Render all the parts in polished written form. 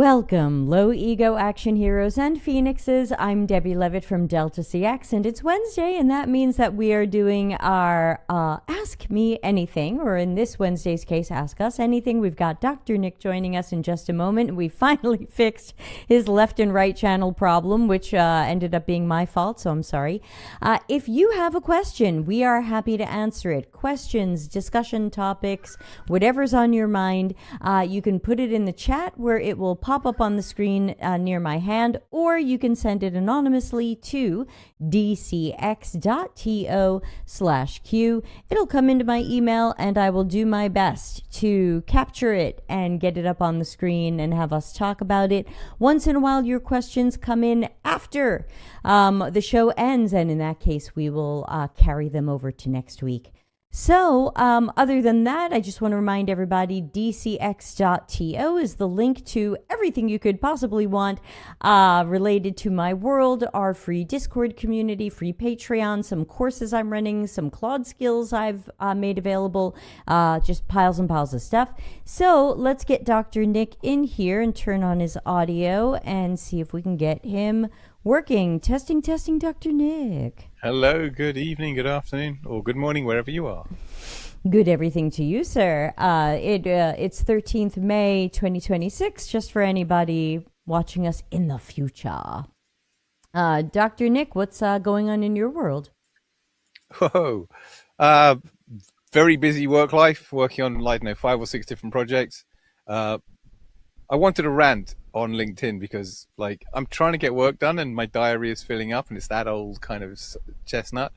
Welcome, low ego action heroes and phoenixes. I'm Debbie Levitt from dcx, and it's Wednesday, and that means that we are doing our Ask Me Anything, or in this Wednesday's case, Ask Us Anything. We've got Dr. Nick joining us in just a moment. We finally fixed his left and right channel problem, which ended up being my fault, so I'm sorry. If you have a question, we are happy to answer it. Questions, discussion topics, whatever's on your mind, you can put it in the chat where it will pop up on the screen near my hand, or you can send it anonymously to dcx.to/q. It'll come into my email, and I will do my best to capture it and get it up on the screen and have us talk about it. Once in a while, your questions come in after the show ends, and in that case, we will carry them over to next week. So, other than that, I just want to remind everybody, dcx.to is the link to everything you could possibly want related to my world, our free Discord community, free Patreon, some courses I'm running, some Claude skills I've made available, just piles and piles of stuff. So, let's get Dr. Nick in here and turn on his audio and see if we can get him working. Testing, Dr. Nick. Hello, good evening, good afternoon, or good morning, wherever you are. Good everything to you, sir. It's 13th May 2026, just for anybody watching us in the future. Dr. Nick, what's going on in your world? Whoa. Very busy work life, working on 5 or 6 different projects. I wanted to rant on LinkedIn because I'm trying to get work done and my diary is filling up, and it's that old kind of chestnut.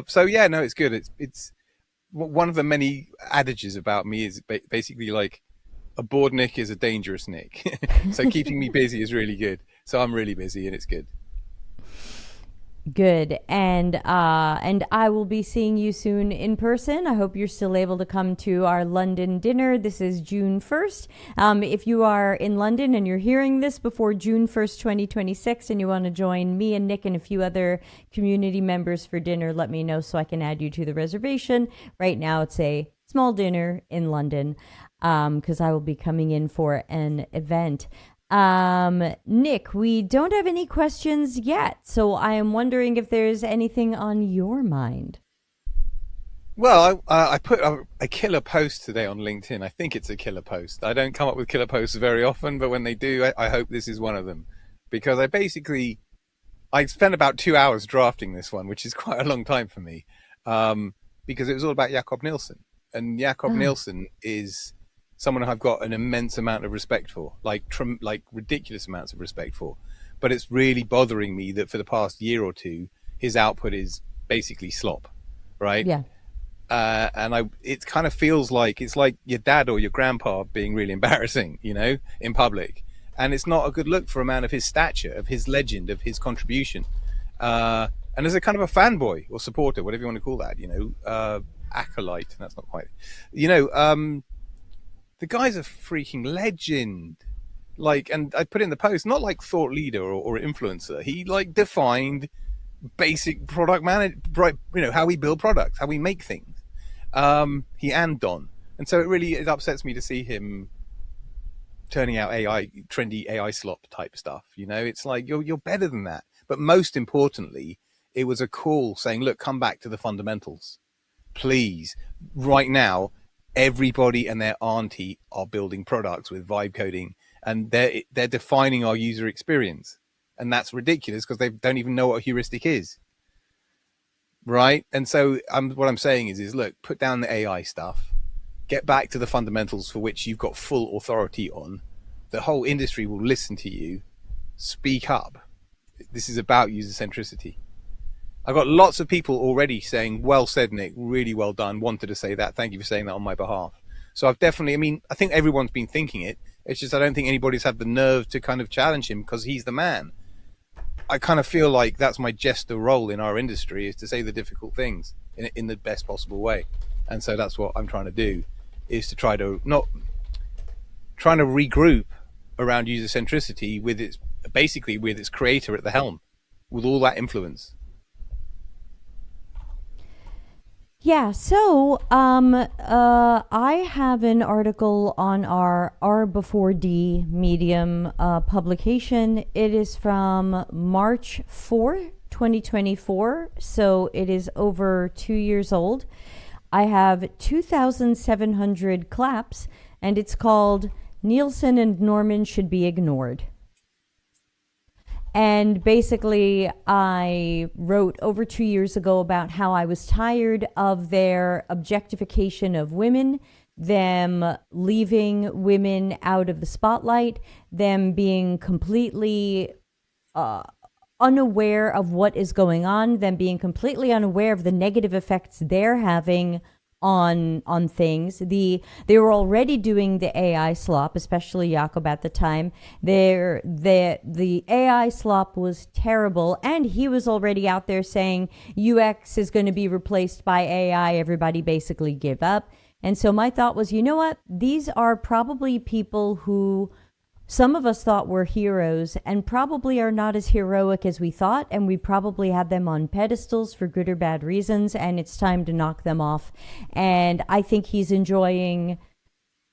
So yeah, no, it's good. It's one of the many adages about me is basically a bored Nick is a dangerous Nick. So keeping me busy is really good. So I'm really busy and it's good. Good. And I will be seeing you soon in person. I hope you're still able to come to our London dinner. This is June 1st. If you are in London and you're hearing this before June 1st, 2026, and you want to join me and Nick and a few other community members for dinner, let me know so I can add you to the reservation. Right now it's a small dinner in London because I will be coming in for an event. Nick, we don't have any questions yet, so I am wondering if there's anything on your mind. Well, I put a killer post today on LinkedIn. I think it's a killer post. I don't come up with killer posts very often, but when they do, I hope this is one of them. Because I spent about 2 hours drafting this one, which is quite a long time for me, because it was all about Jakob Nielsen. And Jakob Nielsen is someone I've got an immense amount of respect for, like ridiculous amounts of respect for. But it's really bothering me that for the past year or two, his output is basically slop, right? Yeah. It kind of feels like it's like your dad or your grandpa being really embarrassing, in public. And it's not a good look for a man of his stature, of his legend, of his contribution. And as a kind of a fanboy or supporter, whatever you want to call that, acolyte, that's not quite, the guy's a freaking legend. And I put in the post, not like thought leader or influencer. He defined basic product how we build products, how we make things. He and Don. And so it upsets me to see him turning out trendy AI slop type stuff. It's like, you're better than that. But most importantly, it was a call saying, look, come back to the fundamentals. Please, right now, everybody and their auntie are building products with vibe coding, and they're defining our user experience, and that's ridiculous because they don't even know what a heuristic is, right? And so what I'm saying is look, put down the AI stuff, get back to the fundamentals for which you've got full authority on. The whole industry will listen to you. Speak up. This is about user centricity. I've got lots of people already saying, well said, Nick, really well done, wanted to say that, thank you for saying that on my behalf. So I think everyone's been thinking it. It's just I don't think anybody's had the nerve to kind of challenge him because he's the man. I kind of feel like that's my jester role in our industry, is to say the difficult things in the best possible way. And so that's what I'm trying to do, is to trying to regroup around user centricity with its creator at the helm, with all that influence. Yeah, so I have an article on our R before D Medium publication. It is from March 4th, 2024, so it is over 2 years old. I have 2,700 claps, and it's called Nielsen and Norman Should Be Ignored. And basically, I wrote over 2 years ago about how I was tired of their objectification of women, them leaving women out of the spotlight, them being completely unaware of what is going on, them being completely unaware of the negative effects they're having on things. They were already doing the AI slop, especially Jakob at the time. The AI slop was terrible, and he was already out there saying UX is going to be replaced by AI. Everybody basically give up. And so my thought was, you know what? These are probably people who some of us thought were heroes and probably are not as heroic as we thought, and we probably had them on pedestals for good or bad reasons, and it's time to knock them off. And I think he's enjoying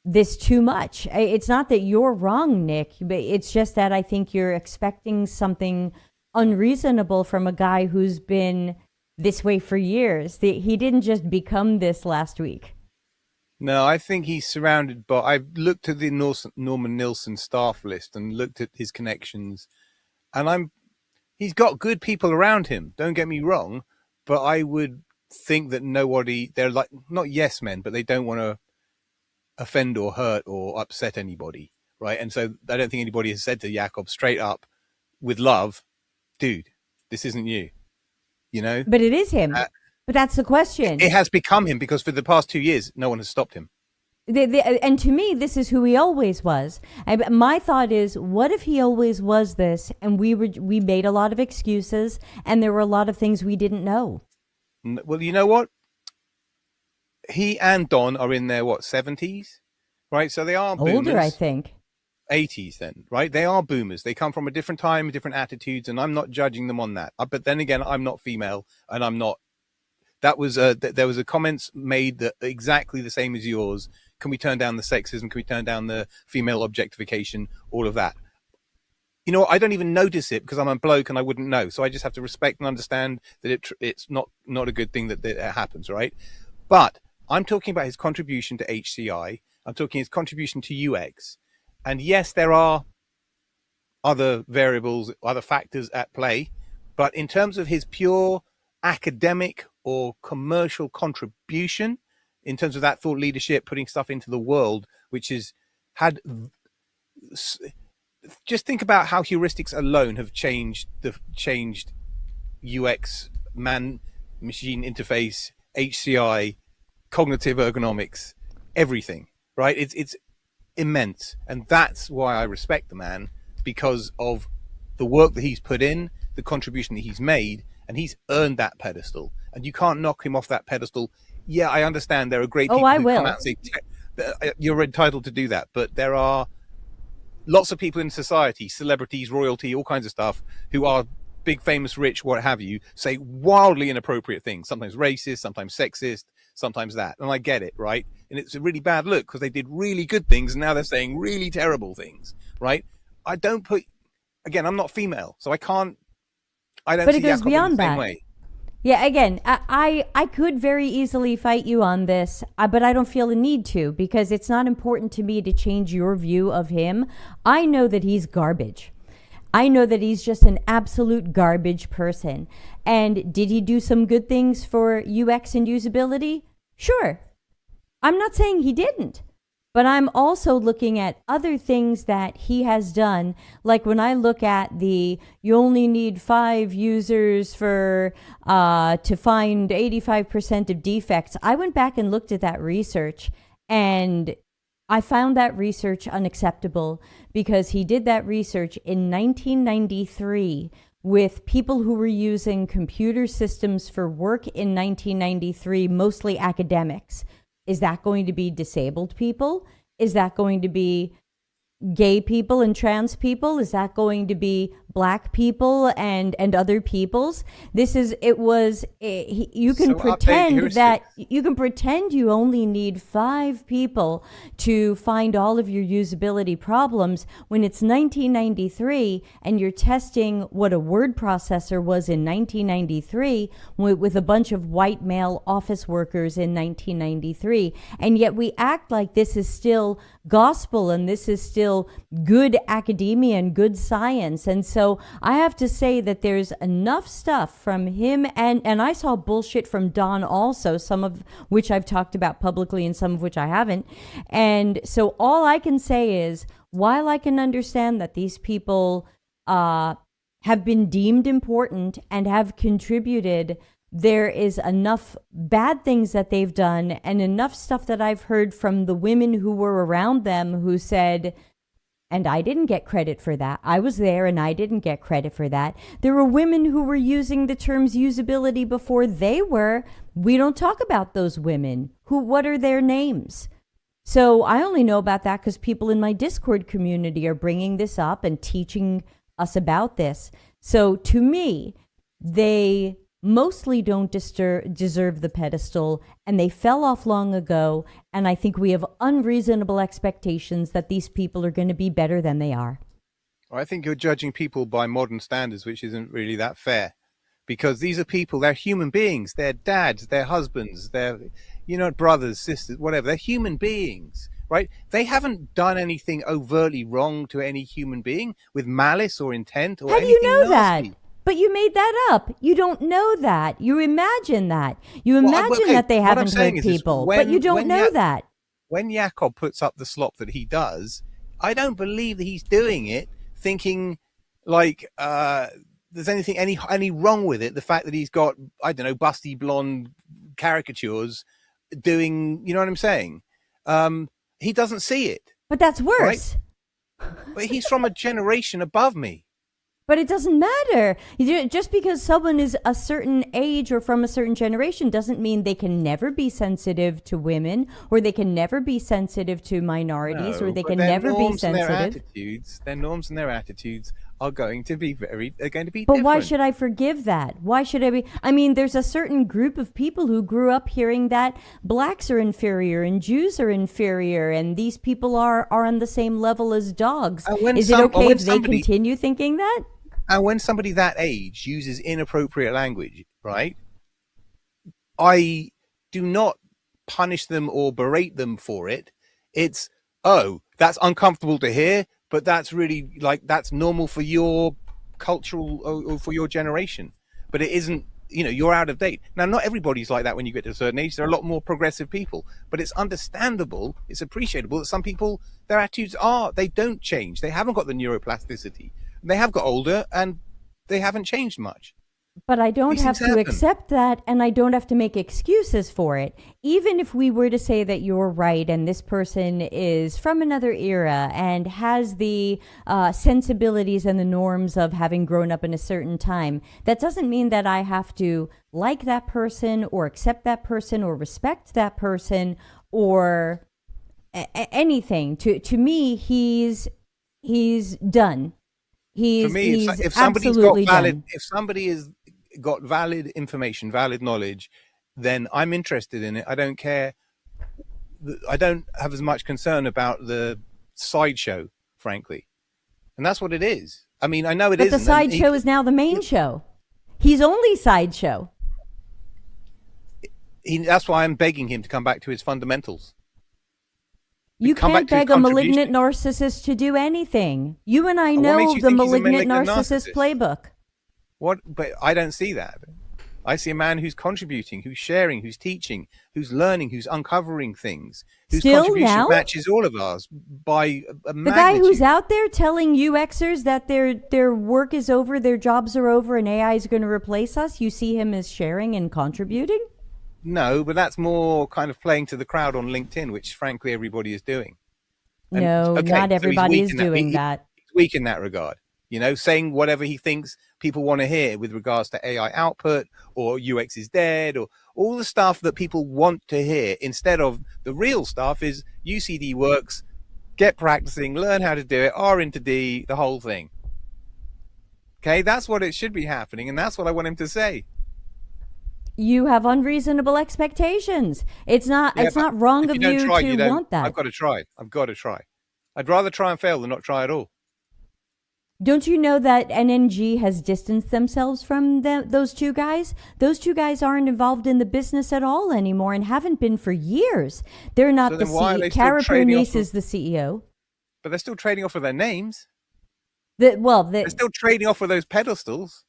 this too much. It's not that you're wrong, Nick, but it's just that I think you're expecting something unreasonable from a guy who's been this way for years. He didn't just become this last week. No, I think he's surrounded by. I've looked at the Norman Nielsen staff list and looked at his connections, and he's got good people around him. Don't get me wrong, but I would think that they're like not yes men, but they don't want to offend or hurt or upset anybody, right? And so I don't think anybody has said to Jakob straight up, with love, dude, this isn't you, you know. But it is him. But that's the question. It has become him because for the past 2 years, no one has stopped him. And to me, this is who he always was. My thought is, what if he always was this, and we made a lot of excuses, and there were a lot of things we didn't know? Well, you know what? He and Don are in their 70s, right? So they are boomers. Older, I think. 80s then, right? They are boomers. They come from a different time, different attitudes, and I'm not judging them on that. But then again, I'm not female, and I'm not. That was there was a comments made that exactly the same as yours. Can we turn down the sexism? Can we turn down the female objectification? All of that. You know, I don't even notice it because I'm a bloke and I wouldn't know. So I just have to respect and understand that it's not a good thing that it happens, right? But I'm talking about his contribution to HCI. I'm talking his contribution to UX. And yes, there are other variables, other factors at play. But in terms of his pure academic or commercial contribution, in terms of that thought leadership, putting stuff into the world, which has had, just think about how heuristics alone have changed UX, man-machine interface, HCI, cognitive ergonomics, everything, right? It's immense. And that's why I respect the man, because of the work that he's put in, the contribution that he's made, and he's earned that pedestal. And you can't knock him off that pedestal. Yeah, I understand there are great people who come out and say, you're entitled to do that. But there are lots of people in society, celebrities, royalty, all kinds of stuff, who are big, famous, rich, what have you, say wildly inappropriate things, sometimes racist, sometimes sexist, sometimes that. And I get it, right? And it's a really bad look because they did really good things and now they're saying really terrible things, right? Again, I'm not female, so I don't but see it goes Jakob beyond in the same that. way. Yeah, again, I could very easily fight you on this, but I don't feel a need to, because it's not important to me to change your view of him. I know that he's garbage. I know that he's just an absolute garbage person. And did he do some good things for UX and usability? Sure. I'm not saying he didn't. But I'm also looking at other things that he has done. Like when I look at you only need 5 users to find 85% of defects. I went back and looked at that research, and I found that research unacceptable, because he did that research in 1993 with people who were using computer systems for work in 1993, mostly academics. Is that going to be disabled people? Is that going to be gay people and trans people? Is that going to be black people and other peoples. You can So update pretend heuristics. that you can pretend you only need 5 people to find all of your usability problems when it's 1993 and you're testing what a word processor was in 1993 with a bunch of white male office workers in 1993. And yet we act like this is still gospel and this is still good academia and good science. And so I have to say that there's enough stuff from him, and I saw bullshit from Don also, some of which I've talked about publicly and some of which I haven't. And so all I can say is, while I can understand that these people have been deemed important and have contributed, there is enough bad things that they've done and enough stuff that I've heard from the women who were around them who said, and I didn't get credit for that. I was there and I didn't get credit for that. There were women who were using the terms usability before they were. We don't talk about those women. What are their names? So I only know about that because people in my Discord community are bringing this up and teaching us about this. So to me, they mostly don't deserve the pedestal, and they fell off long ago, and I think we have unreasonable expectations that these people are going to be better than they are. I think you're judging people by modern standards, which isn't really that fair, because these are people, they're human beings, they're dads, they're husbands, they're, brothers, sisters, whatever, they're human beings, right? They haven't done anything overtly wrong to any human being with malice or intent or How do anything you know nasty. that? But you made that up. You don't know that. You imagine that. You imagine that they haven't hurt people, but you don't know that. When Jakob puts up the slop that he does, I don't believe that he's doing it thinking like there's anything any wrong with it. The fact that he's got, I don't know, busty blonde caricatures doing, you know what I'm saying? He doesn't see it. But that's worse. Right? But he's from a generation above me. But it doesn't matter. Just because someone is a certain age or from a certain generation doesn't mean they can never be sensitive to women, or they can never be sensitive to minorities, or they can never be sensitive. Their norms and their attitudes are going to be different. But why should I forgive that? Why should I be? I mean, there's a certain group of people who grew up hearing that blacks are inferior and Jews are inferior, and these people are on the same level as dogs. Is it okay if they continue thinking that? And when somebody that age uses inappropriate language, right, I do not punish them or berate them for it. It's, oh, that's uncomfortable to hear, but that's really that's normal for your cultural or for your generation. But it isn't, you're out of date. Now, not everybody's like that when you get to a certain age. There are a lot more progressive people, but it's understandable, it's appreciable that some people, their attitudes they don't change. They haven't got the neuroplasticity. They have got older and they haven't changed much. But I don't have to accept that, and I don't have to make excuses for it. Even if we were to say that you're right and this person is from another era and has the sensibilities and the norms of having grown up in a certain time, that doesn't mean that I have to like that person or accept that person or respect that person or anything. To me, he's done. For me, if somebody has got valid information, valid knowledge, then I'm interested in it. I don't care. I don't have as much concern about the sideshow, frankly. And that's what it is. I mean, I know it isn't. But the sideshow is now the main show. He's only sideshow. That's why I'm begging him to come back to his fundamentals. You can't beg a malignant narcissist to do anything. You and I know the malignant narcissist playbook. What? But I don't see that. I see a man who's contributing, who's sharing, who's teaching, who's learning, who's uncovering things, whose contribution matches all of ours by a magnitude. The guy who's out there telling UXers that their work is over, their jobs are over, and AI is going to replace us, you see him as sharing and contributing? No, but that's more kind of playing to the crowd on LinkedIn, which frankly everybody is doing. And, not everybody is doing that. He's weak in that regard. Saying whatever he thinks people want to hear with regards to AI output or UX is dead or all the stuff that people want to hear, instead of the real stuff is UCD works, get practicing, learn how to do it, R into D, the whole thing. Okay, that's what it should be happening, and that's what I want him to say. You have unreasonable expectations. It's not wrong of you to want that. I've got to try. I've got to try. I'd rather try and fail than not try at all. Don't you know that NNG has distanced themselves from those two guys? Those two guys aren't involved in the business at all anymore and haven't been for years. They're not the CEO. Cara Pernice is the CEO. But they're still trading off of their names. They're still trading off of those pedestals.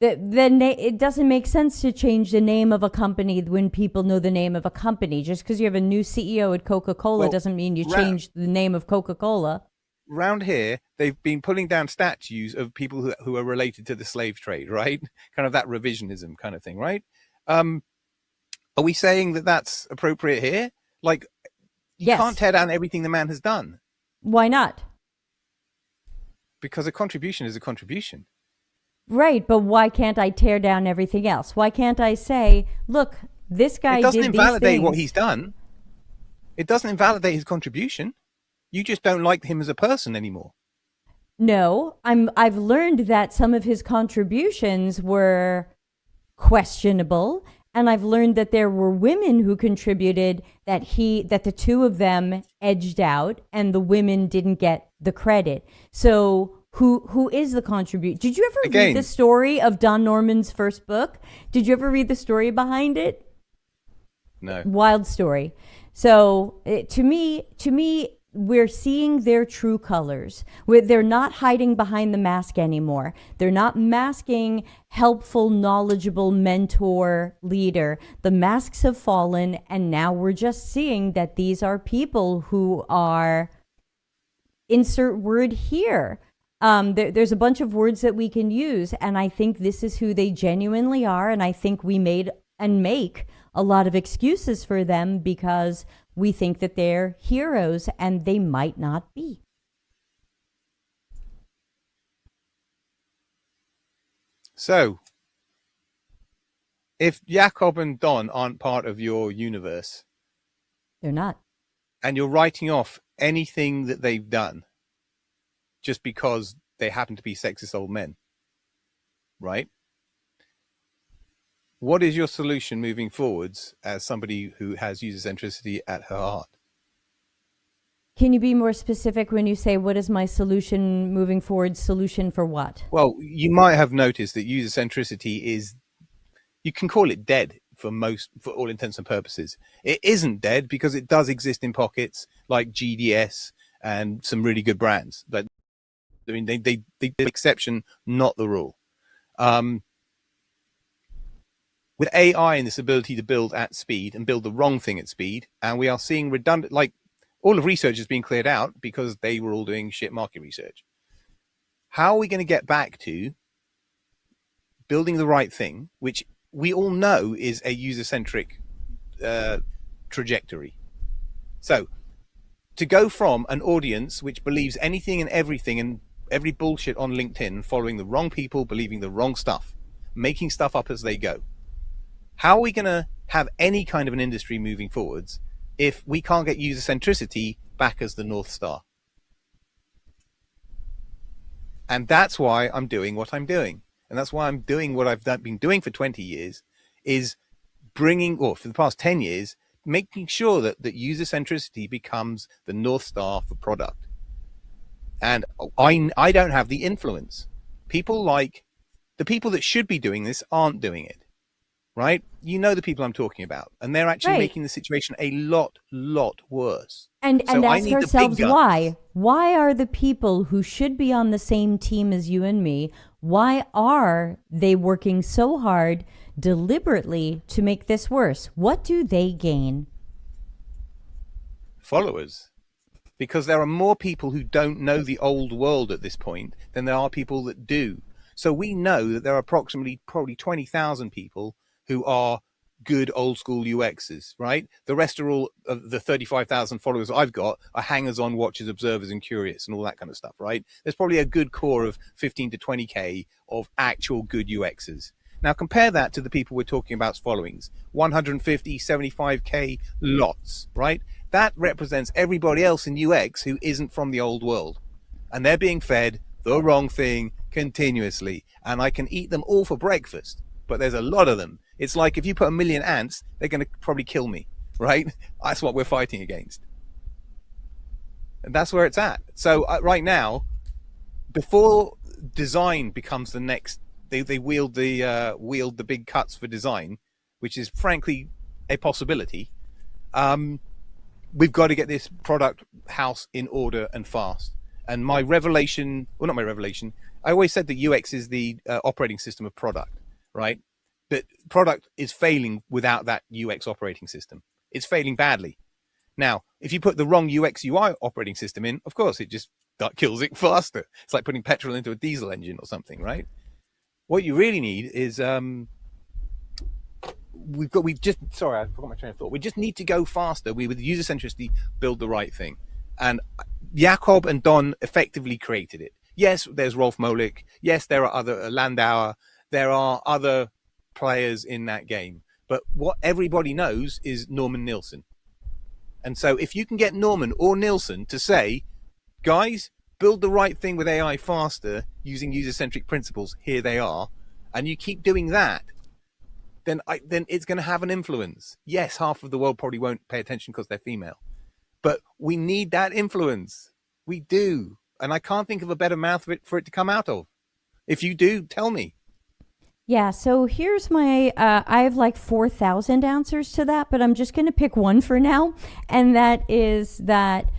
It doesn't make sense to change the name of a company when people know the name of a company. Just because you have a new CEO at Coca-Cola doesn't mean you change the name of Coca-Cola. Round here, they've been pulling down statues of people who are related to the slave trade, right? Kind of that revisionism kind of thing, right? Are we saying that that's appropriate here? Like, you can't tear down everything the man has done. Why not? Because a contribution is a contribution. Right, but why can't I tear down everything else? Why can't I say, look, this guy did these things. It doesn't invalidate what he's done. It doesn't invalidate his contribution. You just don't like him as a person anymore. No, I've learned that some of his contributions were questionable, and I've learned that there were women who contributed that the two of them edged out and the women didn't get the credit. So who is the contributor? Did you ever read the story of Don Norman's first book? Did you ever read the story behind it? No. Wild story. So to me, we're seeing their true colors. They're not hiding behind the mask anymore. They're not masking helpful, knowledgeable mentor leader. The masks have fallen, and now we're just seeing that these are people who are, insert word here. There's a bunch of words that we can use, and I think this is who they genuinely are, and I think we made and make a lot of excuses for them because we think that they're heroes, and they might not be. So, if Jakob and Don aren't part of your universe, they're not, and you're writing off anything that they've done just because they happen to be sexist old men, right? What is your solution moving forwards as somebody who has user centricity at her heart? Can you be more specific when you say, what is my solution moving forward? Solution for what? Well, you might have noticed that user centricity is, you can call it dead for all intents and purposes. It isn't dead because it does exist in pockets like GDS and some really good brands. Like, I mean, they the exception, not the rule. With AI and this ability to build at speed and build the wrong thing at speed, and we are seeing redundant, like all of research is being cleared out because they were all doing shit market research. How are we going to get back to building the right thing, which we all know is a user-centric trajectory? So to go from an audience which believes anything and everything and every bullshit on LinkedIn, following the wrong people, believing the wrong stuff, making stuff up as they go. How are we going to have any kind of an industry moving forwards if we can't get user centricity back as the North Star? And that's why I'm doing what I'm doing. And that's why I'm doing what I've been doing for 20 years, is bringing, or for the past 10 years, making sure that user centricity becomes the North Star for product. And I don't have the influence. People like the people that should be doing this aren't doing it. Right? You know the people I'm talking about, and they're actually making the situation a lot worse. And ask ourselves why. Why are the people who should be on the same team as you and me, why are they working so hard deliberately to make this worse? What do they gain? Followers. Because there are more people who don't know the old world at this point than there are people that do. So we know that there are probably 20,000 people who are good old school UXs, right? The rest are all of the 35,000 followers I've got are hangers on, watchers, observers, and curious and all that kind of stuff, right? There's probably a good core of 15 to 20K of actual good UXs. Now compare that to the people we're talking about followings, 150, 75K lots, right? That represents everybody else in UX who isn't from the old world. And they're being fed the wrong thing continuously, and I can eat them all for breakfast, but there's a lot of them. It's like if you put 1 million ants, they're going to probably kill me, right? That's what we're fighting against. And that's where it's at. So right now, before design becomes the next, they wield the big cuts for design, which is frankly a possibility. We've got to get this product house in order and fast. And my revelation, well, not my revelation, I always said that UX is the operating system of product, right? But product is failing without that UX operating system. It's failing badly. Now, if you put the wrong UX UI operating system in, of course, it just kills it faster. It's like putting petrol into a diesel engine or something, right? What you really need is, sorry, I forgot my train of thought. We just need to go faster. We, with user centricity, build the right thing. And Jakob and Don effectively created it. Yes, there's Rolf Molik. Yes, there are other Landauer. There are other players in that game. But what everybody knows is Norman Nielsen. And so if you can get Norman or Nielsen to say, guys, build the right thing with AI faster using user-centric principles, here they are, and you keep doing that, then it's going to have an influence. Yes, half of the world probably won't pay attention because they're female. But we need that influence. We do. And I can't think of a better mouth for it to come out of. If you do, tell me. Yeah, so here's my, I have like 4,000 answers to that, but I'm just going to pick one for now. And that is that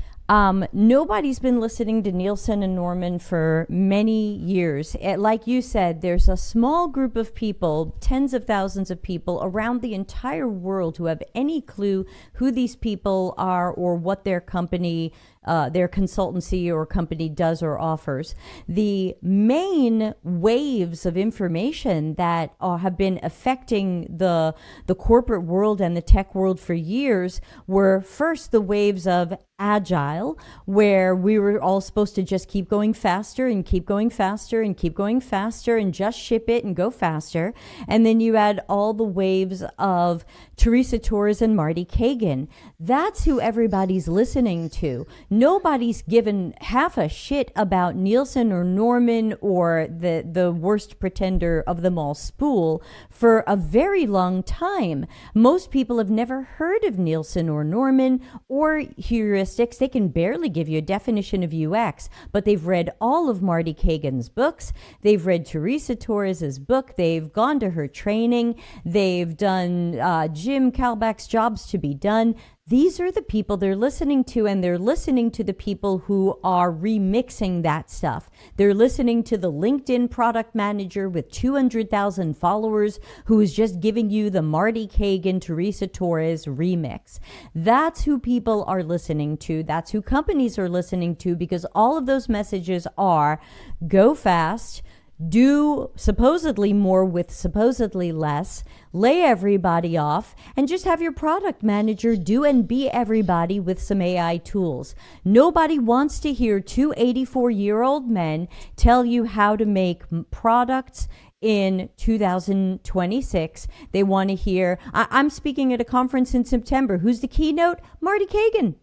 nobody's been listening to Nielsen and Norman for many years. Like you said, there's a small group of people, tens of thousands of people around the entire world who have any clue who these people are or what their company, their consultancy or company does or offers. The main waves of information that have been affecting the corporate world and the tech world for years were first the waves of agile, where we were all supposed to just keep going faster and keep going faster and keep going faster and just ship it and go faster. And then you had all the waves of Teresa Torres and Marty Kagan. That's who everybody's listening to. Nobody's given half a shit about Nielsen or Norman or the worst pretender of them all, Spool, for a very long time. Most people have never heard of Nielsen or Norman or heuristics. They can barely give you a definition of UX, but they've read all of Marty Kagan's books. They've read Teresa Torres's book. They've gone to her training. They've done Jim Kalbach's Jobs to Be Done. These are the people they're listening to, and they're listening to the people who are remixing that stuff. They're listening to the LinkedIn product manager with 200,000 followers who is just giving you the Marty Kagan, Teresa Torres remix. That's who people are listening to. That's who companies are listening to, because all of those messages are go fast, do supposedly more with supposedly less, lay everybody off, and just have your product manager do and be everybody with some AI tools. Nobody wants to hear two 84-year-old men tell you how to make products in 2026. They want to hear, I'm speaking at a conference in September. Who's the keynote? Marty Kagan.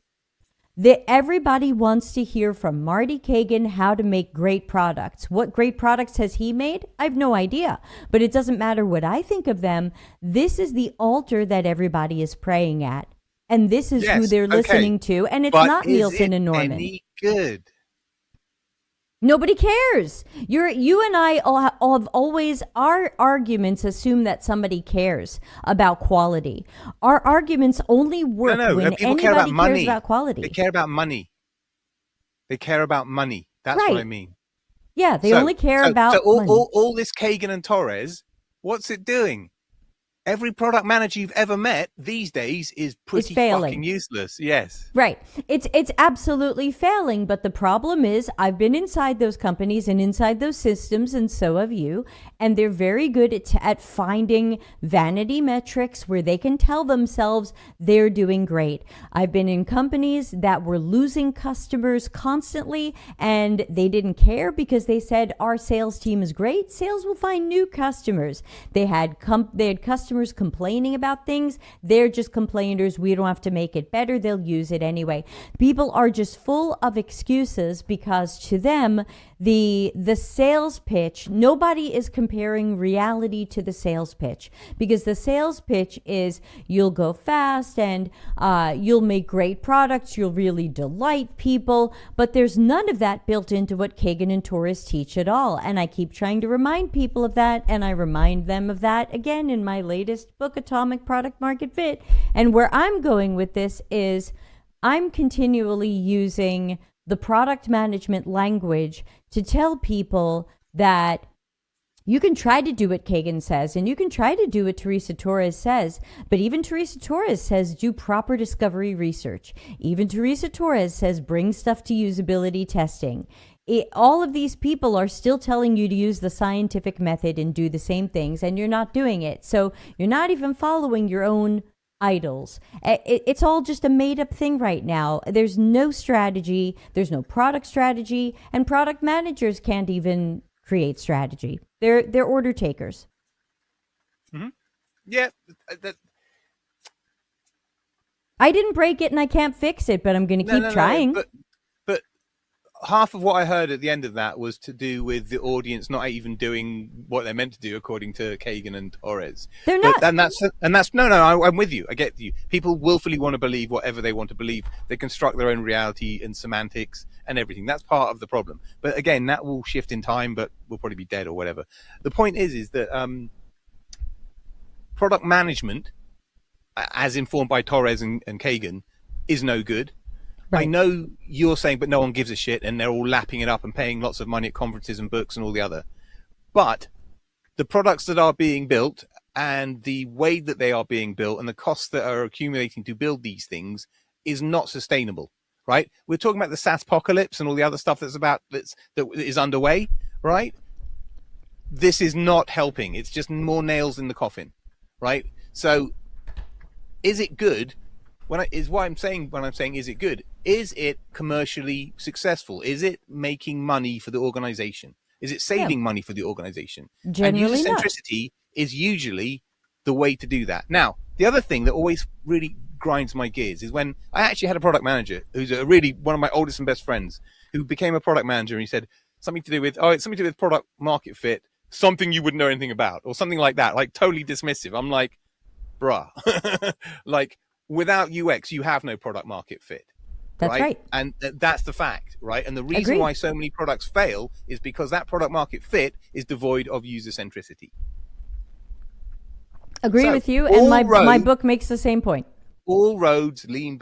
Everybody wants to hear from Marty Kagan how to make great products. What great products has he made? I have no idea, but it doesn't matter what I think of them. This is the altar that everybody is praying at, and this is who they're listening to, and it's not Nielsen and Norman. Any good? Nobody cares. You and I all have always, our arguments assume that somebody cares about quality. Our arguments only work when anybody cares about quality. They care about money. They care about money. That's what I mean. Yeah, they only care about money. All this Kagan and Torres, what's it doing? Every product manager you've ever met these days is pretty fucking useless. Yes. Right. It's absolutely failing. But the problem is I've been inside those companies and inside those systems, and so have you. And they're very good at finding vanity metrics where they can tell themselves they're doing great. I've been in companies that were losing customers constantly, and they didn't care because they said our sales team is great. Sales will find new customers. They had customers complaining about things. They're just complainers. We don't have to make it better. They'll use it anyway. People are just full of excuses because to them, the sales pitch, nobody is comparing reality to the sales pitch, because the sales pitch is you'll go fast and you'll make great products, you'll really delight people, but there's none of that built into what Kagan and Torres teach at all. And I keep trying to remind people of that, and I remind them of that again in my latest book, Atomic Product Market Fit. And where I'm going with this is I'm continually using the product management language to tell people that you can try to do what Kagan says, and you can try to do what Teresa Torres says, but even Teresa Torres says do proper discovery research. Even Teresa Torres says bring stuff to usability testing. All of these people are still telling you to use the scientific method and do the same things, and you're not doing it. So you're not even following your own idols. It's all just a made-up thing right now. There's no strategy, there's no product strategy, and product managers can't even create strategy. They're order takers. Mm-hmm. Yeah. I didn't break it and I can't fix it, but I'm going to keep trying. But half of what I heard at the end of that was to do with the audience not even doing what they're meant to do, according to Kagan and Torres. They're not. And that's no. I'm with you. I get you. People willfully want to believe whatever they want to believe. They construct their own reality and semantics and everything. That's part of the problem. But again, that will shift in time, but we'll probably be dead or whatever. The point is that product management, as informed by Torres and Kagan, is no good. Right. I know you're saying, but no one gives a shit, and they're all lapping it up and paying lots of money at conferences and books and all the other. But the products that are being built and the way that they are being built and the costs that are accumulating to build these things is not sustainable, right? We're talking about the SaaS apocalypse and all the other stuff that is underway, right? This is not helping. It's just more nails in the coffin, right? So is it good? When I'm saying is it good? Is it commercially successful? Is it making money for the organization? Is it saving money for the organization? Generally, and user-centricity is usually the way to do that. Now, the other thing that always really grinds my gears is when I actually had a product manager who's one of my oldest and best friends who became a product manager, and he said it's something to do with product market fit, something you wouldn't know anything about, or something like that, like totally dismissive. I'm like, bruh, like, without UX, you have no product market fit. That's right. And that's the fact, right? And the reason why so many products fail is because that product market fit is devoid of user centricity. Agree with you. And my book makes the same point. All roads lead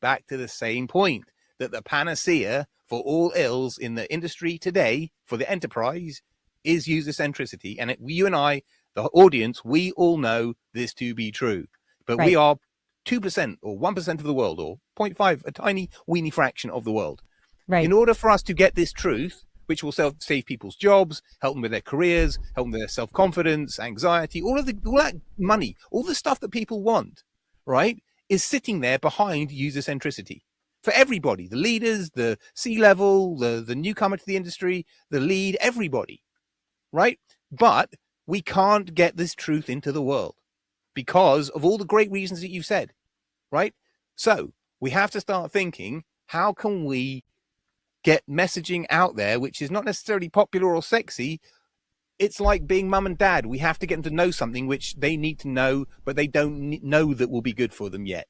back to the same point, that the panacea for all ills in the industry today, for the enterprise, is user centricity. And you and I, the audience, we all know this to be true. But we are 2% or 1% of the world, or 0.5, a tiny weeny fraction of the world. Right. In order for us to get this truth, which will save people's jobs, help them with their careers, help them with their self-confidence, anxiety, all that money, all the stuff that people want, right, is sitting there behind user centricity. For everybody, the leaders, the C-level, the newcomer to the industry, the lead, everybody, right? But we can't get this truth into the world because of all the great reasons that you've said, right? So we have to start thinking, how can we get messaging out there, which is not necessarily popular or sexy? It's like being mum and dad. We have to get them to know something which they need to know, but they don't know that will be good for them yet,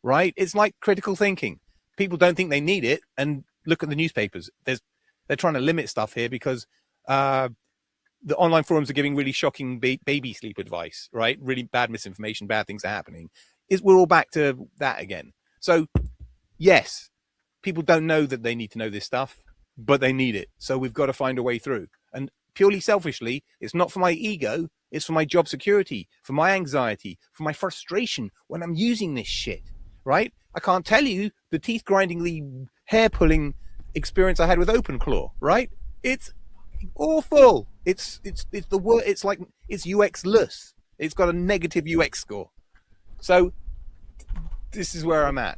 right? It's like critical thinking. People don't think they need it, and look at the newspapers. They're trying to limit stuff here because the online forums are giving really shocking baby sleep advice, right? Really bad misinformation, bad things are happening. We're all back to that again. So yes, people don't know that they need to know this stuff, but they need it. So we've got to find a way through. And purely selfishly, it's not for my ego. It's for my job security, for my anxiety, for my frustration when I'm using this shit, right? I can't tell you the teeth grindingly hair pulling experience I had with OpenClaw, right? It's awful. It's the word. It's like it's UX-less. It's got a negative UX score. So this is where I'm at.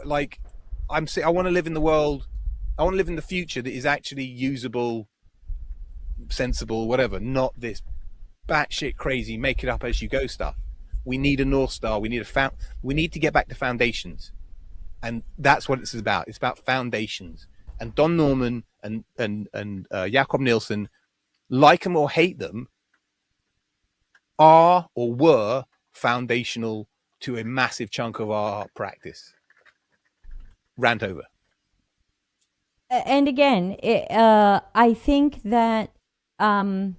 Like I want to live in the world. I want to live in the future that is actually usable, sensible, whatever. Not this batshit crazy, make it up as you go stuff. We need a North Star. We need to get back to foundations, and that's what this is about. It's about foundations. And Don Norman and Jakob Nielsen, like them or hate them, are or were foundational to a massive chunk of our practice. Rant over. And again, I think that I'm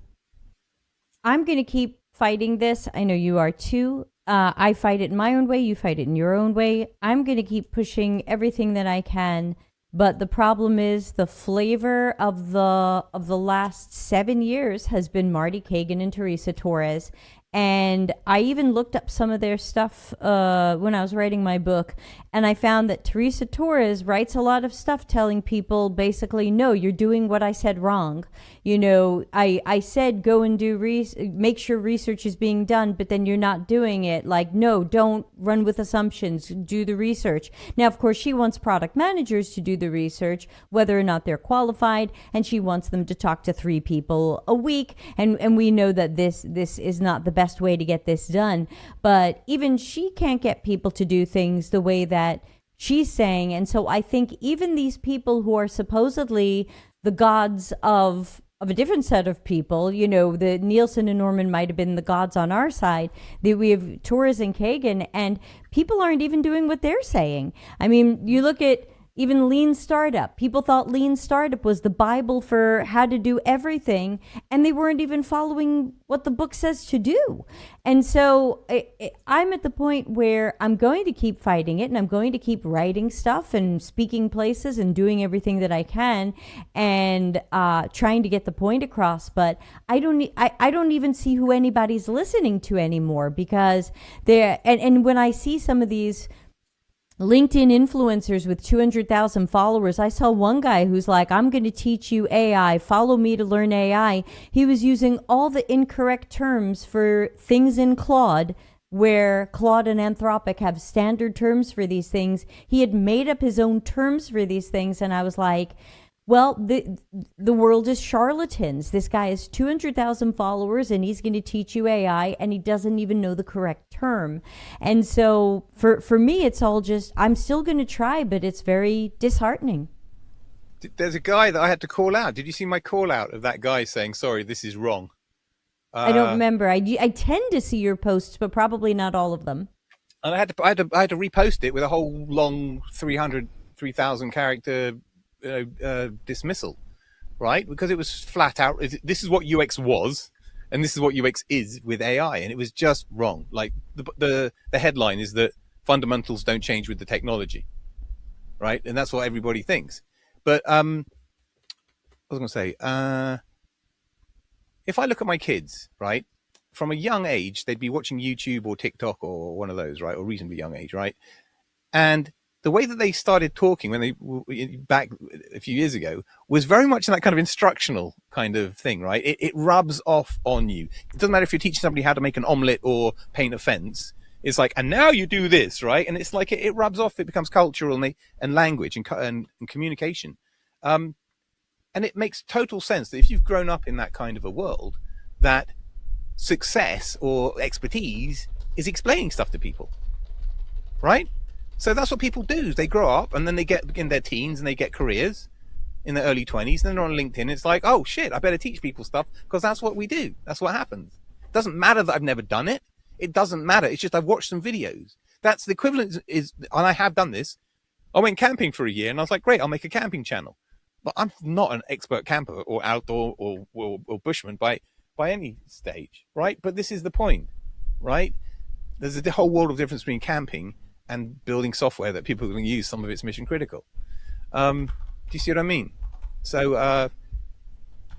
going to keep fighting this. I know you are too. I fight it in my own way. You fight it in your own way. I'm going to keep pushing everything that I can. But the problem is the flavor of the last 7 years has been Marty Kagan and Teresa Torres. And I even looked up some of their stuff when I was writing my book, and I found that Teresa Torres writes a lot of stuff telling people basically, no, you're doing what I said wrong. You know, I said go and do make sure research is being done, but then you're not doing it. Like, no, don't run with assumptions. Do the research. Now, of course, she wants product managers to do the research, whether or not they're qualified, and she wants them to talk to 3 people a week. And we know that this is not the best way to get this done. But even she can't get people to do things the way that she's saying. And so I think even these people who are supposedly the gods of a different set of people, you know, the Nielsen and Norman might have been the gods on our side. We have Torres and Kagan, and people aren't even doing what they're saying. I mean, you look at even Lean Startup. People thought Lean Startup was the Bible for how to do everything, and they weren't even following what the book says to do. And so I'm at the point where I'm going to keep fighting it, and I'm going to keep writing stuff and speaking places and doing everything that I can and trying to get the point across. But I don't even see who anybody's listening to anymore, because and when I see some of these LinkedIn influencers with 200,000 followers. I saw one guy who's like, I'm going to teach you AI. Follow me to learn AI. He was using all the incorrect terms for things in Claude, where Claude and Anthropic have standard terms for these things. He had made up his own terms for these things. And I was like, well, the world is charlatans. This guy has 200,000 followers, and he's going to teach you AI, and he doesn't even know the correct term. And so for me, it's all just, I'm still going to try, but it's very disheartening. There's a guy that I had to call out. Did you see my call out of that guy saying, sorry, this is wrong? I don't remember. I tend to see your posts, but probably not all of them. And I had to repost it with a whole long 3,000 character dismissal, right? Because it was flat out, this is what UX was, and this is what UX is with AI, and it was just wrong. Like the headline is that fundamentals don't change with the technology, right? And that's what everybody thinks. But I was going to say, if I look at my kids, right, from a young age, they'd be watching YouTube or TikTok or one of those, right, or reasonably young age, right? And the way that they started talking when they back a few years ago was very much in that kind of instructional kind of thing, right? It rubs off on you. It doesn't matter if you're teaching somebody how to make an omelet or paint a fence. It's like, and now you do this, right? And it's like it rubs off. It becomes cultural and language and communication. And it makes total sense that if you've grown up in that kind of a world, that success or expertise is explaining stuff to people, right? So that's what people do. They grow up, and then they get in their teens, and they get careers in their early 20s, and then they're on LinkedIn. It's like, oh shit, I better teach people stuff, because that's what we do. That's what happens. It doesn't matter that I've never done it. It doesn't matter. It's just I've watched some videos. That's the equivalent is, and I have done this. I went camping for a year, and I was like, great, I'll make a camping channel. But I'm not an expert camper or outdoor or bushman by any stage, right? But this is the point, right? There's a whole world of difference between camping and building software that people can use. Some of it's mission critical. Do you see what I mean? So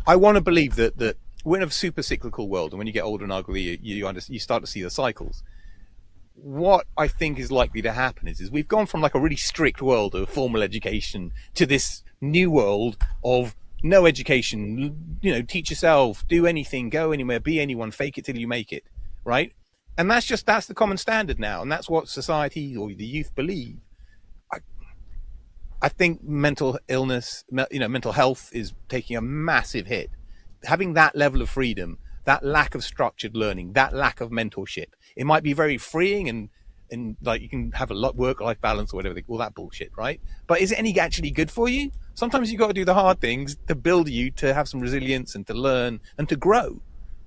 I want to believe that we're in a super cyclical world, and when you get older and ugly, you start to see the cycles. What I think is likely to happen is we've gone from like a really strict world of formal education to this new world of no education, teach yourself, do anything, go anywhere, be anyone, fake it till you make it, right? And that's the common standard now. And that's what society or the youth believe. I think mental illness, mental health is taking a massive hit. Having that level of freedom, that lack of structured learning, that lack of mentorship, it might be very freeing and like you can have a lot work-life balance or whatever, all that bullshit, right? But is it any actually good for you? Sometimes you got to do the hard things to build you to have some resilience and to learn and to grow.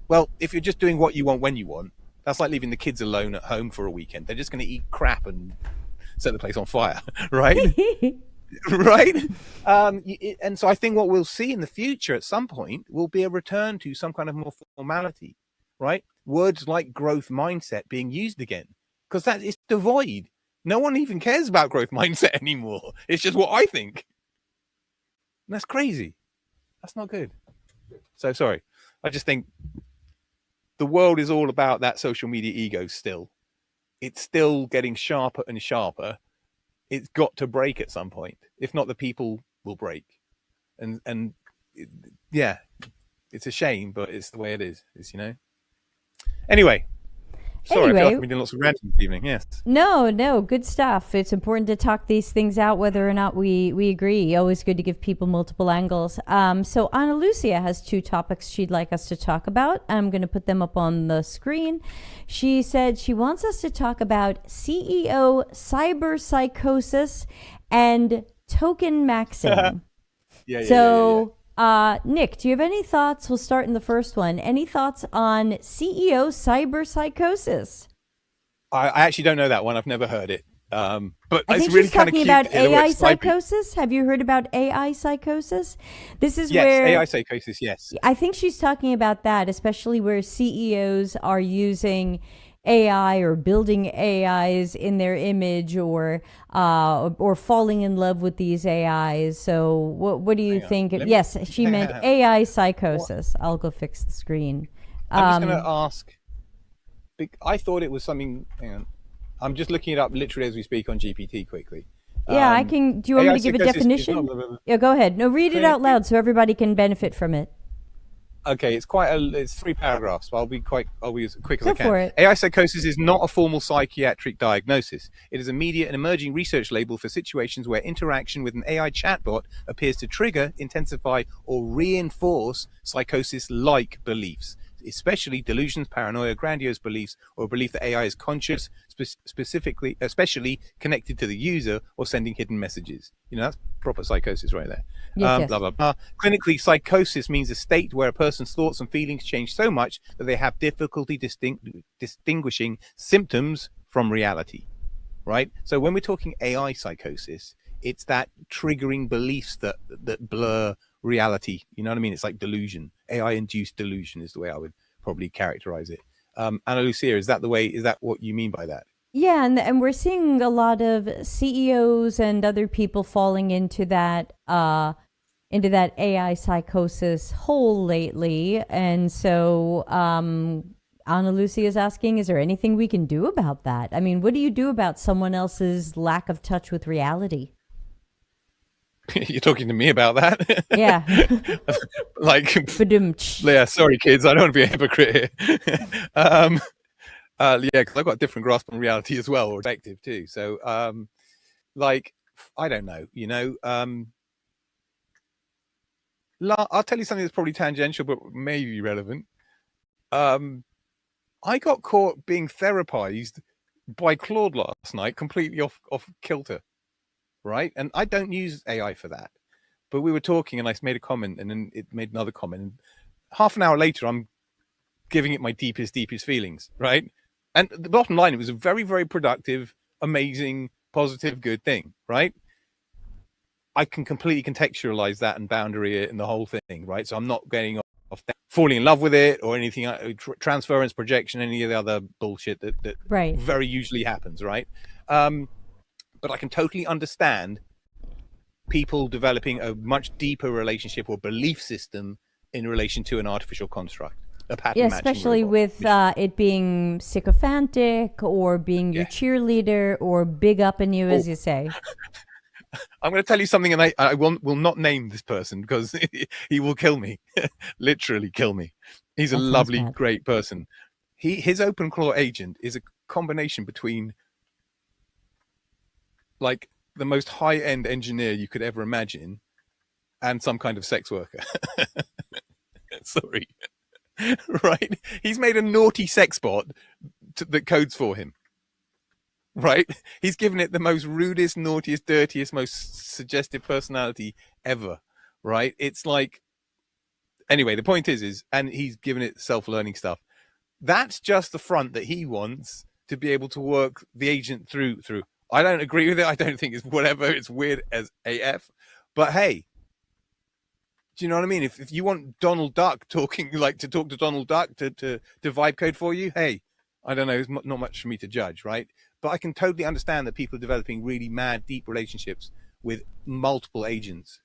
Well, if you're just doing what you want when you want, that's like leaving the kids alone at home for a weekend. They're just going to eat crap and set the place on fire, right? Right? And so I think what we'll see in the future at some point will be a return to some kind of more formality, right? Words like growth mindset being used again, because that is devoid. No one even cares about growth mindset anymore. It's just what I think. And that's crazy. That's not good. So sorry. I just think the world is all about that social media ego still. It's still getting sharper and sharper. It's got to break at some point. If not, the people will break. And yeah, it's a shame, but it's the way it is. It's, Anyway, sorry, I feel like I've been doing lots of ranting this evening. Yes. No, good stuff. It's important to talk these things out, whether or not we agree. Always good to give people multiple angles. So Ana Lucia has 2 topics she'd like us to talk about. I'm going to put them up on the screen. She said she wants us to talk about CEO cyber psychosis and tokenmaxxing. Nick, do you have any thoughts? We'll start in the first one. Any thoughts on CEO cyber psychosis? I actually don't know that one. I've never heard it. But I think she's talking about AI psychosis. Have you heard about AI psychosis? This is where AI psychosis. Yes, I think she's talking about that, especially where CEOs are using AI or building AIs in their image, or falling in love with these AIs. So what do you think? Yes, she meant AI psychosis. I'll go fix the screen. I'm just going to ask. I thought it was something. Hang on. I'm just looking it up literally as we speak on GPT quickly. Yeah, I can. Do you want me to give a definition? Yeah, go ahead. No, read it out loud so everybody can benefit from it. Okay, it's 3 paragraphs. So I'll be as quick as I can. For it. AI psychosis is not a formal psychiatric diagnosis. It is a media and emerging research label for situations where interaction with an AI chatbot appears to trigger, intensify, or reinforce psychosis-like beliefs, especially delusions, paranoia, grandiose beliefs, or a belief that AI is conscious, especially connected to the user or sending hidden messages. That's proper psychosis right there. Yes. Blah, blah, blah. Clinically, psychosis means a state where a person's thoughts and feelings change so much that they have difficulty distinguishing symptoms from reality, right? So when we're talking AI psychosis, it's that triggering beliefs that blur reality. You know what I mean? It's like delusion. AI-induced delusion is the way I would probably characterize it. Ana Lucia, is that what you mean by that? Yeah, and we're seeing a lot of CEOs and other people falling into that AI psychosis hole lately. And so Ana Lucia is asking, is there anything we can do about that? I mean, what do you do about someone else's lack of touch with reality? You're talking to me about that? Yeah. Yeah, sorry, kids. I don't want to be a hypocrite here. Because I've got a different grasp on reality as well, or perspective too. So, I don't know, I'll tell you something that's probably tangential, but maybe relevant. I got caught being therapized by Claude last night, completely off kilter, right? And I don't use AI for that. But we were talking and I made a comment and then it made another comment. And half an hour later, I'm giving it my deepest feelings, right? And the bottom line, it was a very, very productive, amazing, positive, good thing, right? I can completely contextualize that and boundary it and the whole thing, right? So I'm not getting off that, falling in love with it or anything, transference, projection, any of the other bullshit that right. very usually happens, right? But I can totally understand people developing a much deeper relationship or belief system in relation to an artificial construct. Yeah, especially with it being sycophantic or being your cheerleader or big up in you, as you say. I'm going to tell you something, and I will not name this person because he will kill me, literally kill me. He's a lovely, great person. His OpenClaw agent is a combination between like the most high-end engineer you could ever imagine and some kind of sex worker. Sorry. Right? He's made a naughty sex bot that codes for him. right? He's given it the most rudest, naughtiest, dirtiest, most suggestive personality ever, right? It's like, anyway, the point is, and he's given it self-learning stuff. That's just the front that he wants to be able to work the agent through. I don't agree with it. I don't think it's whatever. It's weird as AF. But hey, do you know what I mean? If you want Donald Duck talking, like to talk to Donald Duck to vibe code for you, hey, I don't know. It's not much for me to judge, right? But I can totally understand that people are developing really mad, deep relationships with multiple agents,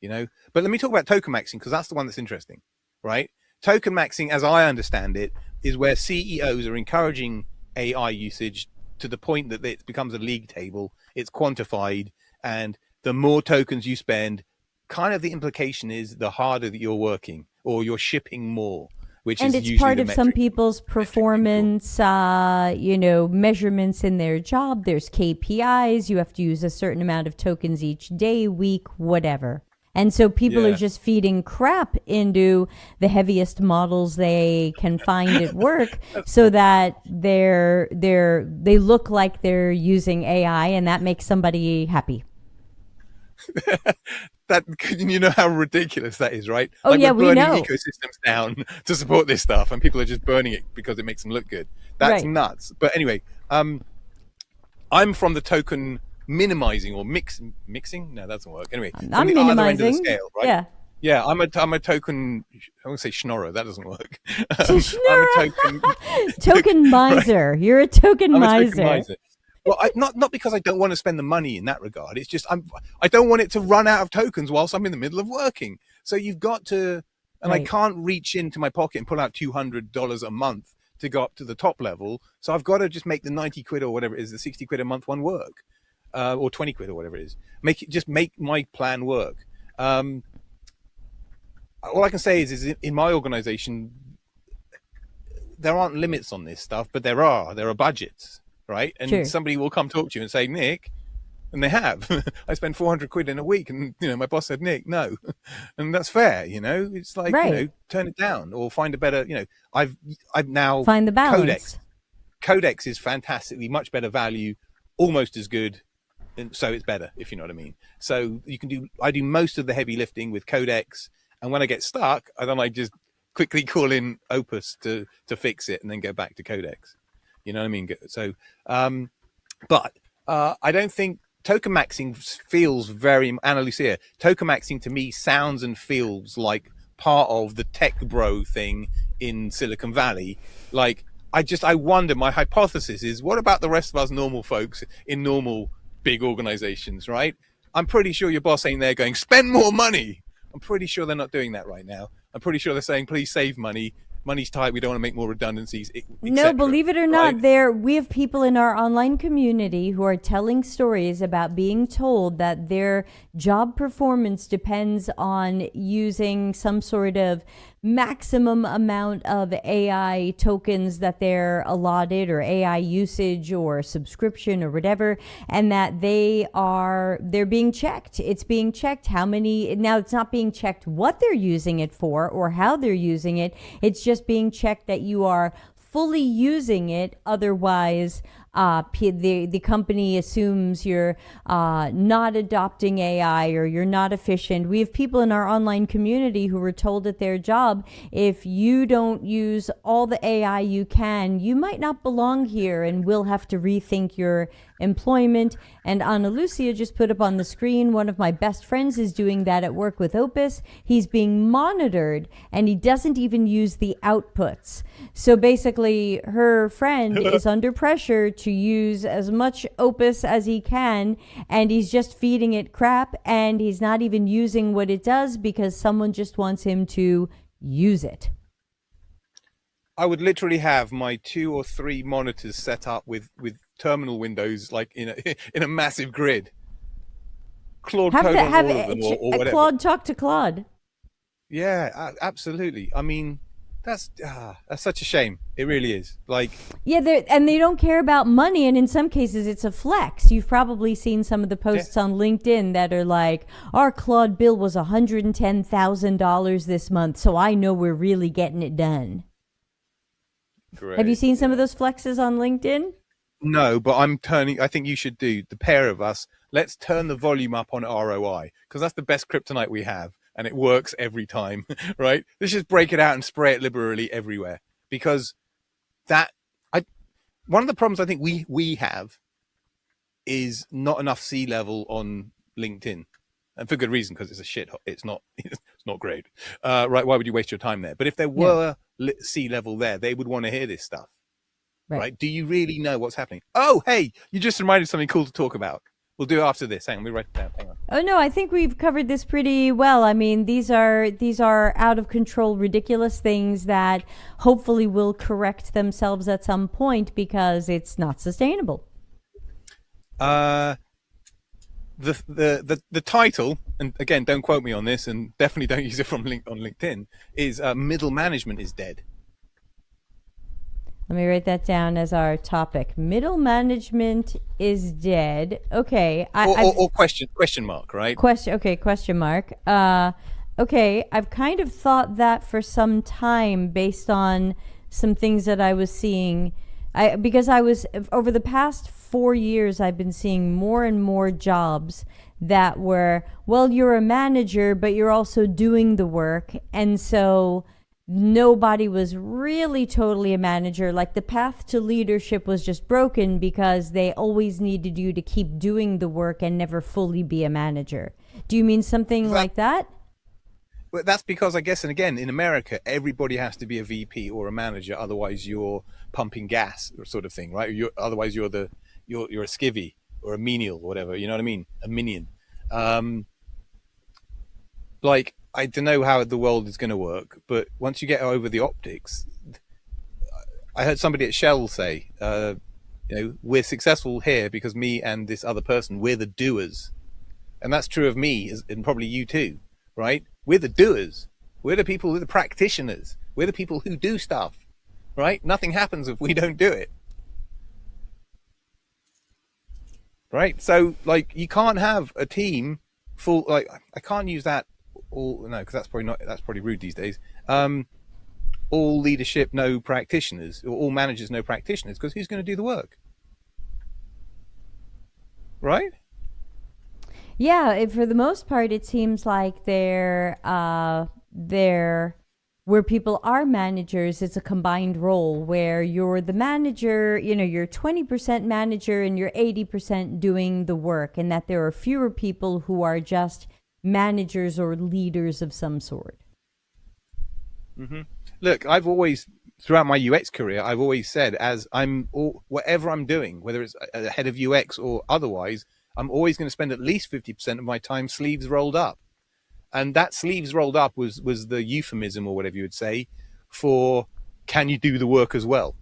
you know? But let me talk about token maxing, because that's the one that's interesting, right? Token maxing, as I understand it, is where CEOs are encouraging AI usage to the point that it becomes a league table, it's quantified, and the more tokens you spend, kind of the implication is the harder that you're working or you're shipping more, which and is it's usually part the of metric. some people's performance, measurements in their job. There's KPIs. You have to use a certain amount of tokens each day, week, whatever. And so people are just feeding crap into the heaviest models they can find at work so that they look like they're using AI, and that makes somebody happy. That, you know how ridiculous that is, right? Oh, like yeah, we're we burning know. ecosystems down to support this stuff, and people are just burning it because it makes them look good. That's Right. nuts. But anyway, I'm from the token minimizing or mixing. No, that doesn't work. Anyway, from I'm the other end of the minimizing. scale, right? Yeah. Yeah, I'm a token. I won't say schnorrer. That doesn't work. I'm a Schnorrer. token. Token miser. Right? You're a token I'm a miser. token miser. Well, not because I don't want to spend the money in that regard. It's just I don't want it to run out of tokens whilst I'm in the middle of working. So you've got to, and Right. I can't reach into my pocket and pull out $200 a month to go up to the top level. So I've got to just make the 90 quid or whatever it is, the 60 quid a month one work, or 20 quid or whatever it is. Make my plan work. All I can say is in my organization, there aren't limits on this stuff, but there are budgets. Right, and Sure. somebody will come talk to you and say, Nick, and they have. I spend 400 quid in a week, and my boss said, Nick, no, and that's fair. It's like Right. turn it down or find a better. I've now Find the balance. Codex is fantastically much better value, almost as good, and so it's better, if you know what I mean. So I do most of the heavy lifting with Codex, and when I get stuck, I just quickly call in Opus to fix it, and then go back to Codex. You know what I mean? So, but I don't think token maxing feels very, Anna Lucia, token maxing to me sounds and feels like part of the tech bro thing in Silicon Valley. Like, I wonder, my hypothesis is, what about the rest of us normal folks in normal big organizations, right? I'm pretty sure your boss ain't there going, spend more money. I'm pretty sure they're not doing that right now. I'm pretty sure they're saying, please save money. Money's tight. We don't want to make more redundancies. No, believe it or not, right? we have people in our online community who are telling stories about being told that their job performance depends on using some sort of maximum amount of AI tokens that they're allotted, or AI usage or subscription or whatever, and that they're being checked. It's being checked how many. Now, it's not being checked what they're using it for or how they're using it. It's just being checked that you are fully using it. Otherwise, the company assumes you're not adopting AI or you're not efficient. We have people in our online community who were told at their job, if you don't use all the AI you can, you might not belong here and we'll have to rethink your employment. And Ana Lucia just put up on the screen, one of my best friends is doing that at work with Opus. He's being monitored and he doesn't even use the outputs. So basically, her friend is under pressure to use as much Opus as he can, and he's just feeding it crap, and he's not even using what it does because someone just wants him to use it. I would literally have my 2 or 3 monitors set up with terminal windows, like in a massive grid. Claude Have code to on have all of them, or whatever. Claude talk to Claude. Yeah, absolutely. I mean, that's such a shame. It really is. Like, yeah, they don't care about money, and in some cases it's a flex. You've probably seen some of the posts on LinkedIn that are like, our Claude bill was $110,000 this month, so I know we're really getting it done. great. Have you seen some of those flexes on LinkedIn? No, but I think you should do the pair of us. Let's turn the volume up on ROI because that's the best kryptonite we have, and it works every time, right? Let's just break it out and spray it liberally everywhere because that one of the problems I think we have is not enough C-level on LinkedIn, and for good reason because it's a shit. It's not great, right? Why would you waste your time there? But if there were C-level there, they would want to hear this stuff. Right. Do you really know what's happening? Oh, hey, you just reminded something cool to talk about. We'll do it after this. Hang on, let me write it down. Hang on. Oh no, I think we've covered this pretty well. I mean, these are out of control, ridiculous things that hopefully will correct themselves at some point because it's not sustainable. The title, and again, don't quote me on this, and definitely don't use it on LinkedIn. Is middle management is dead. Let me write that down as our topic. Middle management is dead. Okay. Or question mark, right? Question mark. Okay, I've kind of thought that for some time based on some things that I was seeing. Because over the past 4 years, I've been seeing more and more jobs that were, well, you're a manager, but you're also doing the work. And so nobody was really totally a manager. Like the path to leadership was just broken because they always needed you to keep doing the work and never fully be a manager. Do you mean something like that? Well, that's because I guess, and again, in America, everybody has to be a VP or a manager. Otherwise you're pumping gas or sort of thing, right? Otherwise you're a skivvy or a menial or whatever. You know what I mean? A minion. Like, I don't know how the world is going to work, but once you get over the optics, I heard somebody at Shell say, we're successful here because me and this other person, we're the doers. And that's true of me and probably you too, right? We're the doers. We're the people, we're the practitioners. We're the people who do stuff, right? Nothing happens if we don't do it. Right? So, like, you can't have a team full, like, I can't use that. Because that's probably rude these days. All leadership, no practitioners, or all managers, no practitioners, because who's going to do the work? Right? Yeah, for the most part, it seems like they're where people are managers, it's a combined role where you're the manager, you're 20% manager and you're 80% doing the work, and that there are fewer people who are just managers or leaders of some sort. Mm-hmm. Look, I've always, throughout my UX career, I've always said, whatever I'm doing, whether it's a head of UX or otherwise, I'm always going to spend at least 50% of my time sleeves rolled up. And that sleeves rolled up was the euphemism, or whatever you would say, for can you do the work as well,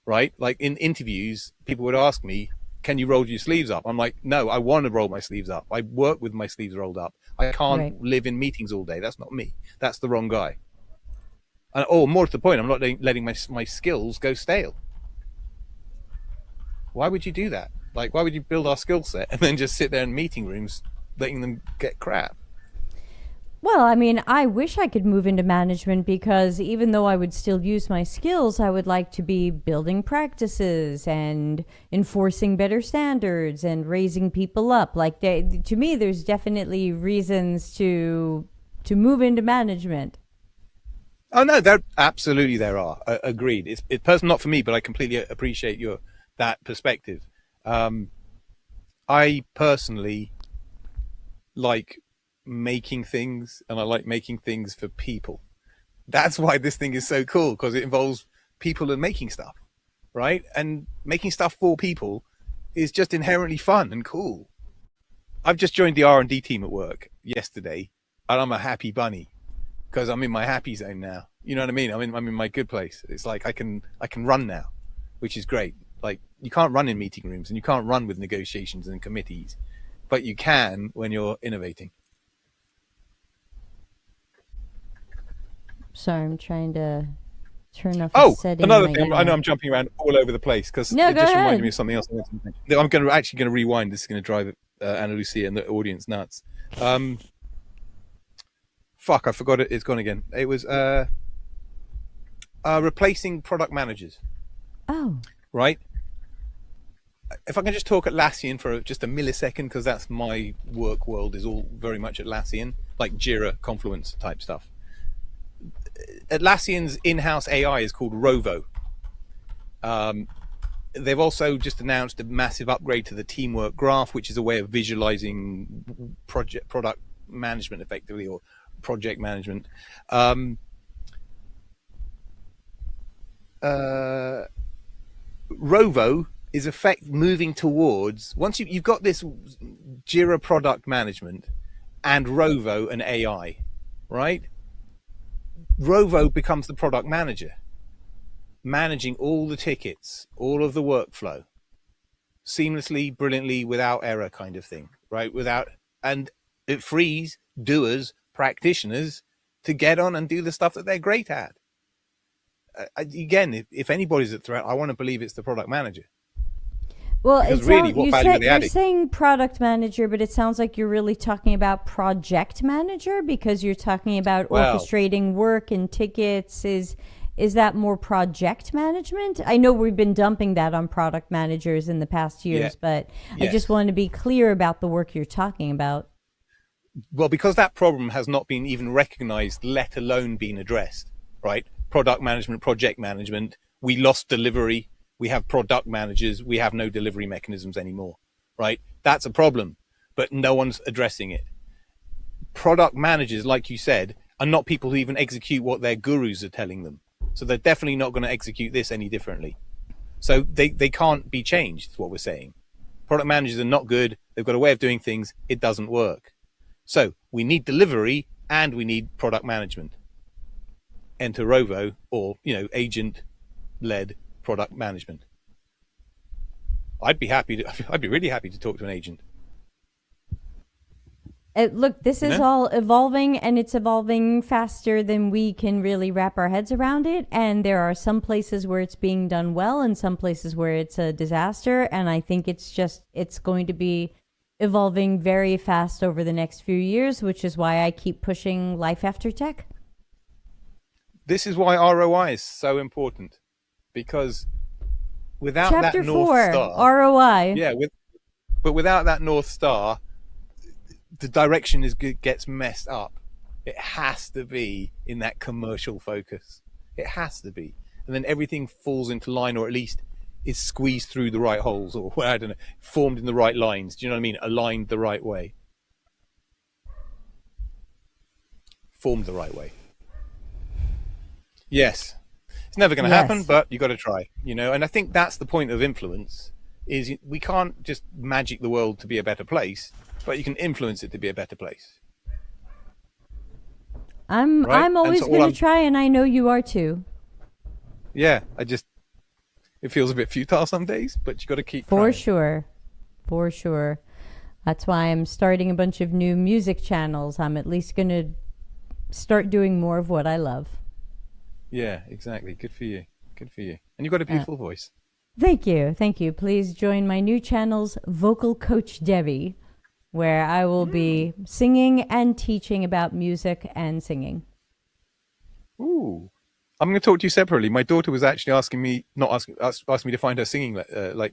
right? Like in interviews, people would ask me, can you roll your sleeves up? I'm like, no, I want to roll my sleeves up. I work with my sleeves rolled up. I can't live in meetings all day. That's not me. That's the wrong guy. Or more to the point, I'm not letting my skills go stale. Why would you do that? Like, why would you build our skill set and then just sit there in meeting rooms letting them get crap? Well, I mean, I wish I could move into management because even though I would still use my skills, I would like to be building practices and enforcing better standards and raising people up. Like, to me, there's definitely reasons to move into management. Oh no, there are. Agreed. It's personal, not for me, but I completely appreciate that perspective. I personally like making things, and I like making things for people. That's why this thing is so cool, because it involves people and making stuff, right? And making stuff for people is just inherently fun and cool. I've just joined the R&D team at work yesterday, and I'm a happy bunny because I'm in my happy zone now. You know what I mean? I'm in my good place. It's like I can run now, which is great. Like, you can't run in meeting rooms and you can't run with negotiations and committees, but you can when you're innovating. Sorry, I'm trying to turn off. Another thing. I know I'm jumping around all over the place because it just reminded me of something else. I'm going to rewind. This is going to drive Anna Lucia and the audience nuts. Fuck, I forgot it. It's gone again. It was replacing product managers. Oh. Right. if I can just talk Atlassian for just a millisecond, because that's my work world, is all very much Atlassian, like Jira, Confluence type stuff. Atlassian's in-house AI is called Rovo. They've also just announced a massive upgrade to the teamwork graph, which is a way of visualizing product management effectively, or project management. Rovo is moving towards, once you've got this Jira product management and Rovo and AI, right? Rovo becomes the product manager, managing all the tickets, all of the workflow, seamlessly, brilliantly, without error kind of thing, right? And it frees doers, practitioners to get on and do the stuff that they're great at. Again, if anybody's at threat, I want to believe it's the product manager. Well, Because really, what value are they you're adding? saying product manager, but it sounds like you're really talking about project manager, because you're talking about orchestrating work and tickets. Is that more project management? I know we've been dumping that on product managers in the past years, but Yes. I just want to be clear about the work you're talking about. Well, because that problem has not been even recognized, let alone been addressed, right? Product management, project management, we lost delivery. We have product managers. We have no delivery mechanisms anymore, right? That's a problem, but no one's addressing it. Product managers, like you said, are not people who even execute what their gurus are telling them. So they're definitely not going to execute this any differently. So they can't be changed, is what we're saying. Product managers are not good. They've got a way of doing things. It doesn't work. So we need delivery and we need product management. Enter Rovo, or, agent-led product management. I'd be really happy to talk to an agent. Look, this is all evolving, and it's evolving faster than we can really wrap our heads around it. And there are some places where it's being done well and some places where it's a disaster. And I think it's going to be evolving very fast over the next few years, which is why I keep pushing life after tech. This is why ROI is so important, because without Chapter that North 4, Star, ROI. but without that North Star, the direction gets messed up. It has to be in that commercial focus. It has to be, and then everything falls into line, or at least is squeezed through the right holes, or I don't know, formed in the right lines. Do you know what I mean? Aligned the right way, formed the right way. Yes, it's never going to happen, but you got to try, and I think that's the point of influence, is we can't just magic the world to be a better place, but you can influence it to be a better place. I'm always going to try, and I know you are too. Yeah, it feels a bit futile some days, but you got to keep For trying. For sure. That's why I'm starting a bunch of new music channels. I'm at least going to start doing more of what I love. Yeah, exactly. Good for you. Good for you. And you've got a beautiful voice. Thank you. Thank you. Please join my new channel's Vocal Coach Debbie, where I will be singing and teaching about music and singing. Ooh. I'm going to talk to you separately. My daughter was actually asking me to find her singing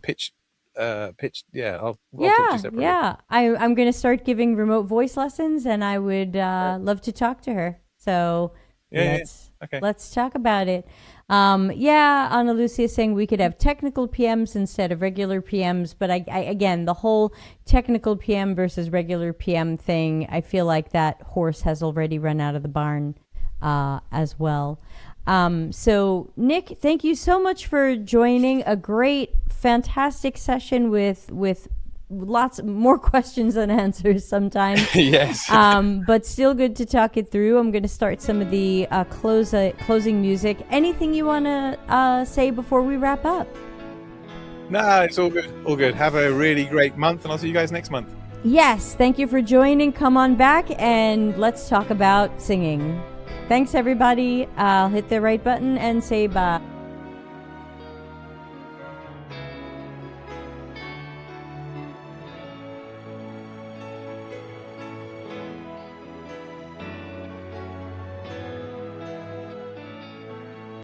pitch. Yeah, I'll talk to you separately. Yeah. I'm going to start giving remote voice lessons, and I would love to talk to her. So let's talk about it. Ana Lucia is saying we could have technical PMs instead of regular PMs, but I again, the whole technical PM versus regular PM thing, I feel like that horse has already run out of the barn as well. So Nick, thank you so much for joining. A great, fantastic session with lots more questions than answers sometimes. Yes. But still good to talk it through. I'm going to start some of the closing music. Anything you want to say before we wrap up? No, it's all good. All good. Have a really great month, and I'll see you guys next month. Yes. Thank you for joining. Come on back and let's talk about singing. Thanks, everybody. I'll hit the right button and say bye.